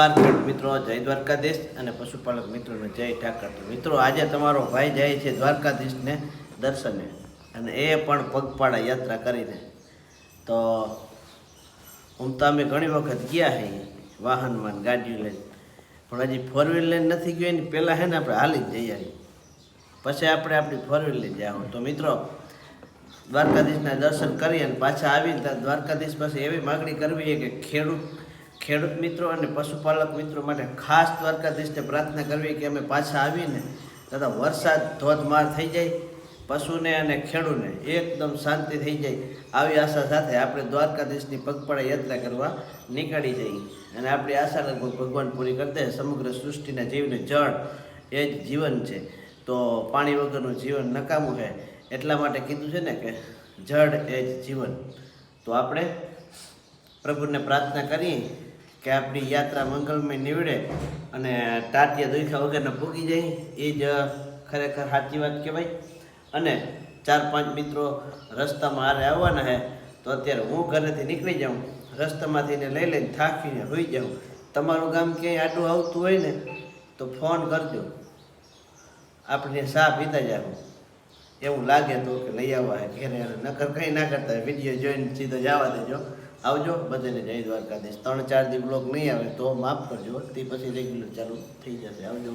મિત્રો જય દ્વારકાધીશ અને પશુપાલક મિત્રોને જય ઠાકર. મિત્રો આજે તમારો ભાઈ જાય છે દ્વારકાધીશને દર્શને અને એ પણ પગપાળા યાત્રા કરીને. તો હું તો અમે ઘણી વખત ગયા છીએ વાહનમાં ગાડી લઈને, પણ હજી ફોર વ્હીલ લઈને નથી ગયો. એની પહેલાં છે ને આપણે હાલી જ જઈ આવીએ, પછી આપણે આપણી ફોર વ્હીલ લઈ જાઓ. તો મિત્રો દ્વારકાધીશના દર્શન કરી અને પાછા આવીને ત્યાં દ્વારકાધીશ પાસે એવી માગણી કરવી કે ખેડૂત મિત્રો અને પશુપાલક મિત્રો માટે ખાસ દ્વારકાધીશને પ્રાર્થના કરવી કે અમે પાછા આવીને તથા વરસાદ ધોધમાર થઈ જાય, પશુને અને ખેડૂને એકદમ શાંતિ થઈ જાય, આવી આશા સાથે આપણે દ્વારકાધીશની પગપાળા યાત્રા કરવા નીકળી જઈએ. અને આપણી આશા લગભગ ભગવાન પૂરી કરી દે. સમગ્ર સૃષ્ટિના જીવને જળ એ જ જીવન છે, તો પાણી વગરનું જીવન નકામું છે. એટલા માટે કીધું છે ને કે જળ એ જ જીવન. તો આપણે પ્રભુને પ્રાર્થના કરીએ કે આપણી યાત્રા મંગલમય નીવડે અને ટાટિયા દુખ્યા વગરના પૂગી જાય. એ જ ખરેખર સાચી વાત કહેવાય. અને 4-5 મિત્રો રસ્તામાં હારે આવવાના છે, તો અત્યારે હું ઘરેથી નીકળી જાઉં, રસ્તામાંથી એને લઈ લઈને થાકીને હોઈ જાઉં. તમારું ગામ ક્યાંય આડું આવતું હોય ને તો ફોન કરજો, આપણે ચા પીતા જાઓ. એવું લાગે તો કે લઈ આવવા ઘેરે, નકર કંઈ ના કરતા વિડીયો જોઈને સીધો જવા દેજો. આવજો, બધાને જય દ્વારકાધીશ. 3-4 દી બ્લોગ નહીં આવે તો માફ કરજો, તે પછી રેગ્યુલર ચાલુ થઈ જશે. આવજો.